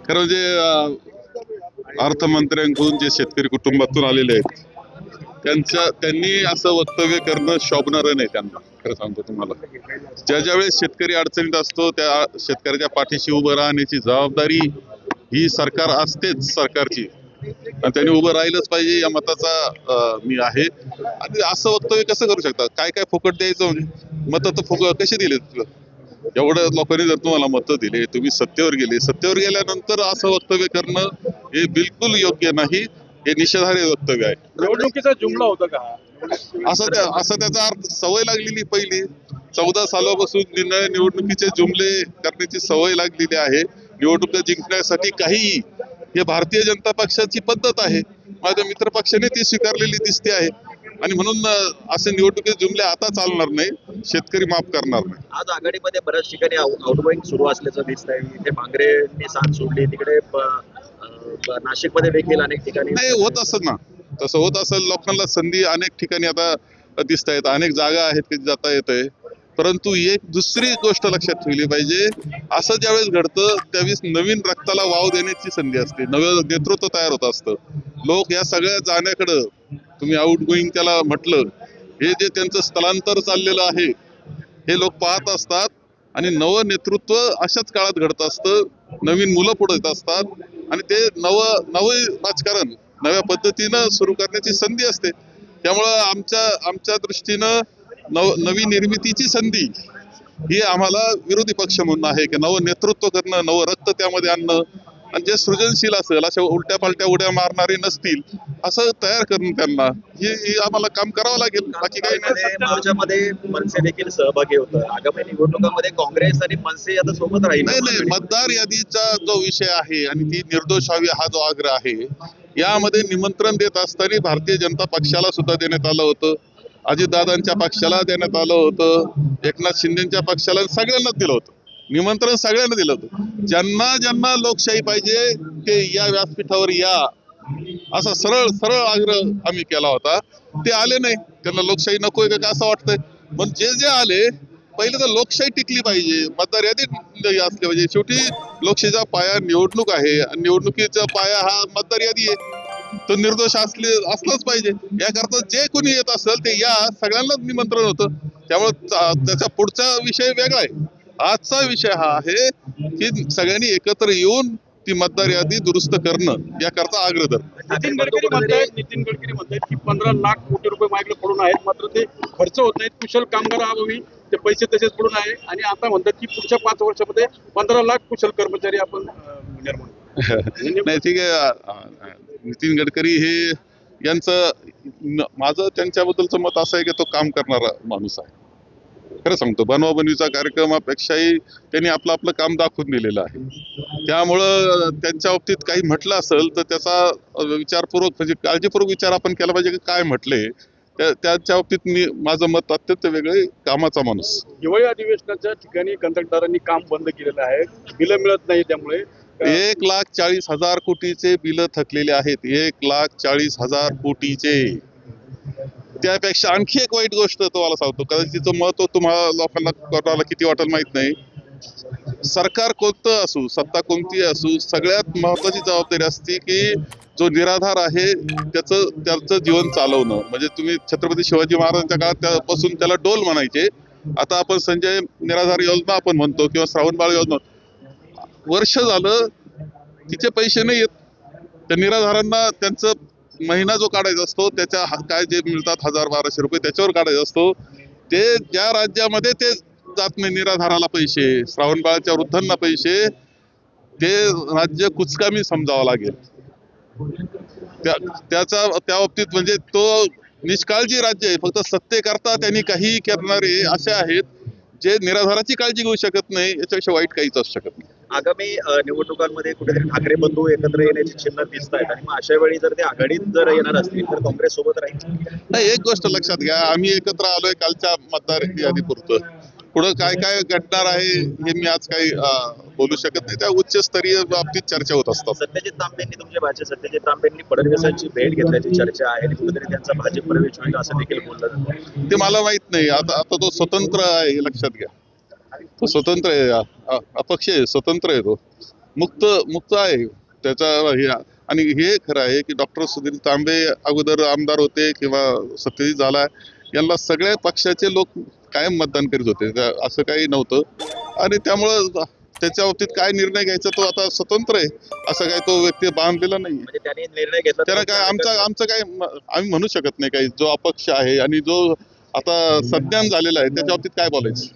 खरं म्हणजे अर्थमंत्र्यांकडून जे शेतकरी कुटुंबातून आलेले आहेत त्यांनी असं वक्तव्य करणं शोभणारं नाही त्यांना. खरं सांगतो तुम्हाला, ज्या वेळेस शेतकरी अडचणीत असतो त्या शेतकऱ्याच्या पाठीशी उभं राहण्याची जबाबदारी ही सरकार असतेच सरकारची, आणि त्यांनी उभं राहिलंच पाहिजे या मताचा मी आहे. आणि असं वक्तव्य कसं करू शकतात? काय काय फुकट द्यायचं म्हणजे? मतं तर फुकट कशी दिले? एवढं लोकांनी जर तुम्हाला मतं दिले, तुम्ही सत्तेवर गेले, सत्तेवर गेल्यानंतर असं वक्तव्य करणं हे बिलकुल योग्य नाही. हे निषेधार्ह वक्तव्य आहे. निवडणुकीचा जुमला होता का? असं त्याचा अर्थ सवय लागलेली पहिली 14 सालापासून निवडणुकीचे जुमले करण्याची सवय लागलेली आहे. निवडणुका जिंकण्यासाठी काहीही, हे भारतीय जनता पक्षाची पद्धत आहे. माझ्या मित्र पक्षाने ती स्वीकारलेली दिसते आहे, आणि म्हणून असे निवडणुकीचे जुमले आता चालणार नाही. शेतकरी माफ करणार नाही. आज आघाडीमध्ये बऱ्याच ठिकाणी आउटगोईंग सुरू असल्याचं दिसतंय. इथे भांगरेंनी साथ सोडली, तिकडे नाशिकमध्ये देखील अनेक ठिकाणी नाही होत असत ना, तसं होत असेल. लोकांना संधी अनेक ठिकाणी आता दिसत आहेत, अनेक जागा आहेत की जाता येतंय. परंतु एक दुसरी गोष्ट लक्षात ठेवली पाहिजे, असं ज्यावेळेस घडतं त्यावेळेस नवीन रक्ताला वाव देण्याची संधी असते, नवं नेतृत्व तयार होत असतं. लोक या सगळ्या जाण्याकडं, तुम्ही आउट गोईंग त्याला म्हटलं, हे जे त्यांचं स्थलांतर चाललेलं आहे हे लोक पाहत असतात, आणि नवं नेतृत्व अशाच काळात घडत असतं. नवीन मुलं पुढे येत असतात, आणि ते नवं राजकारण नव्या पद्धतीनं सुरू करण्याची संधी असते. त्यामुळं आमच्या दृष्टीनं नवी निर्मितीची संधी ही आम्हाला विरोधी पक्ष म्हणून आहे की नवं नेतृत्व करणं, नवं रक्त त्यामध्ये आणणं, आणि जे सृजनशील असेल, अशा उलट्या पालट्या उड्या मारणारे नसतील असं तयार करून त्यांना हे आम्हाला काम करावं लागेल. बाकी काही नाही. मोर्चामध्ये मनसे देखील सहभागी होतं. आगामी निवडणुकांमध्ये काँग्रेस आणि मनसे आता सोबत राहील. नाही, मतदार यादीचा जो विषय आहे आणि ती निर्दोष व्हावी हा जो आग्रह आहे, यामध्ये निमंत्रण देत असताना भारतीय जनता पक्षाला सुद्धा देण्यात आलं होतं, अजितदादांच्या पक्षाला देण्यात आलं होतं, एकनाथ शिंदेच्या पक्षाला, सगळ्यांनाच दिलं होतं निमंत्रण, सगळ्यांना दिलं होतं. ज्यांना लोकशाही पाहिजे ते या व्यासपीठावर या, असा सरळ आग्रह आम्ही केला होता. ते आले नाही, त्यांना लोकशाही नकोय का असं वाटतंय. पण जे आले, पहिले तर लोकशाही टिकली पाहिजे, मतदार यादीत असले पाहिजे. शेवटी लोकशाहीचा पाया निवडणूक आहे, आणि निवडणुकीचा पाया हा मतदार यादी आहे. तो निर्दोष असलाच पाहिजे. याकरता जे कोणी येत असेल ते या, सगळ्यांनाच निमंत्रण होतं. त्यामुळे त्याचा पुढचा विषय वेगळा आहे. आजचा विषय हा आहे की सगळ्यांनी एकत्र येऊन ती मतदार यादी दुरुस्त करणं याकरता आग्रह धरतो. नितीन गडकरी म्हणतात की 15 लाख कोटी रुपये माझ्याकडे पडून आहेत, मात्र ते खर्च होत नाहीत. कुशल कामगार अभावी ते पैसे तसेच पडून आहे, आणि आता म्हणतात की पुढच्या 5 वर्षामध्ये 15 लाख कुशल कर्मचारी आपण निर्माण नाही, ठीक आहे. नितीन गडकरी हे माझं त्यांच्याबद्दलचं मत असं आहे की तो काम करणारा माणूस आहे. खरं सांगतो, बनवाबनवीचा कार्यक्रमापेक्षाही त्यांनी आपलं काम दाखवून दिलेलं आहे. त्यामुळं त्यांच्या बाबतीत काही म्हटलं असेल तर त्याचा विचारपूर्वक, म्हणजे काळजीपूर्वक विचार आपण केला पाहिजे की काय म्हटले. त्याच्या बाबतीत माझं मत अत्यंत वेगळे. कामाचा माणूस. हिवाळी अधिवेशनाच्या ठिकाणी कंत्राटदारांनी काम बंद केलेलं आहे, बिलं मिळत नाही. त्यामुळे 1,40,000 कोटीचे बिल थकलेले आहेत. 1,40,000 कोटीचे. त्यापेक्षा आणखी एक वाईट गोष्ट तुम्हाला सांगतो, कदाचित तिचं महत्व तुम्हाला लोकांना किती वाटेल माहित नाही. सरकार कोणतं असू, सत्ता कोणती असू, सगळ्यात महत्वाची जबाबदारी असते की जो निराधार आहे त्याचं जीवन चालवणं. म्हणजे तुम्ही छत्रपती शिवाजी महाराजांच्या काळात त्यापासून त्याला डोल म्हणायचे, आता आपण संजय निराधार योजना आपण म्हणतो, किंवा श्रावणबाळ योजना. वर्ष झालं तिचे पैसे नाही येत. त्या निराधारांना त्यांचं महिना जो काढायचा असतो त्याच्या काय जे मिळतात 1,000-1,200 रुपये त्याच्यावर काढायचा असतो. ते ज्या राज्यामध्ये ते जात नाही निराधाराला पैसे, श्रावणबाळाच्या वृद्धांना पैसे, ते राज्य कुचकामी समजावं लागेल. त्या बाबतीत म्हणजे तो निष्काळजी राज्य आहे. फक्त सत्तेकरता त्यांनी काही करणारे असे आहेत जे निराधाराची काळजी घेऊ शकत नाही. याच्यापेक्षा वाईट काहीच असू शकत नाही. आगामी निवडणुकांमध्ये कुठेतरी ठाकरे बंधू एकत्र येण्याची चिन्ह दिसत आहेत, आणि मग अशा वेळी जर ते आघाडीत जर येणार असतील तर काँग्रेस सोबत राहील. नाही, एक गोष्ट लक्षात घ्या, आम्ही एकत्र आलोय कालच्या मतदार यादीपुरतं. पुढं काय घडणार आहे हे मी आज काही बोलू शकत नाही. त्या उच्चस्तरीय बाबतीत चर्चा होत असतात. सत्यजित तांबेंनी, तुमचे भाचे सत्यजित तांबेंनी फडणवीसांची भेट घेतल्याची चर्चा आहे, आणि कुठेतरी त्यांचा भाजप प्रवेश होईल असं देखील बोललं जातं. ते मला माहित नाही. आता तो स्वतंत्र आहे हे लक्षात घ्या. तो स्वतंत्र आहे, अपक्ष आहे, स्वतंत्र आहे तो. मुक्त आहे त्याचा हे. आणि हे खरं आहे की डॉक्टर सुधीर तांबे अगोदर आमदार होते किंवा सत्यजित झाला, यांना सगळ्या पक्षाचे लोक कायम मतदान करीत होते, असं काही नव्हतं. आणि त्यामुळं त्याच्या बाबतीत काय निर्णय घ्यायचा तो आता स्वतंत्र आहे, असं काही तो व्यक्ती बांधलेला नाही. म्हणजे त्यांनी निर्णय घेतला त्याला काय आमचं काय आम्ही म्हणू शकत नाही काही. जो अपक्ष आहे आणि जो आता सज्ञान झालेला आहे त्याच्या बाबतीत काय बोलायचं.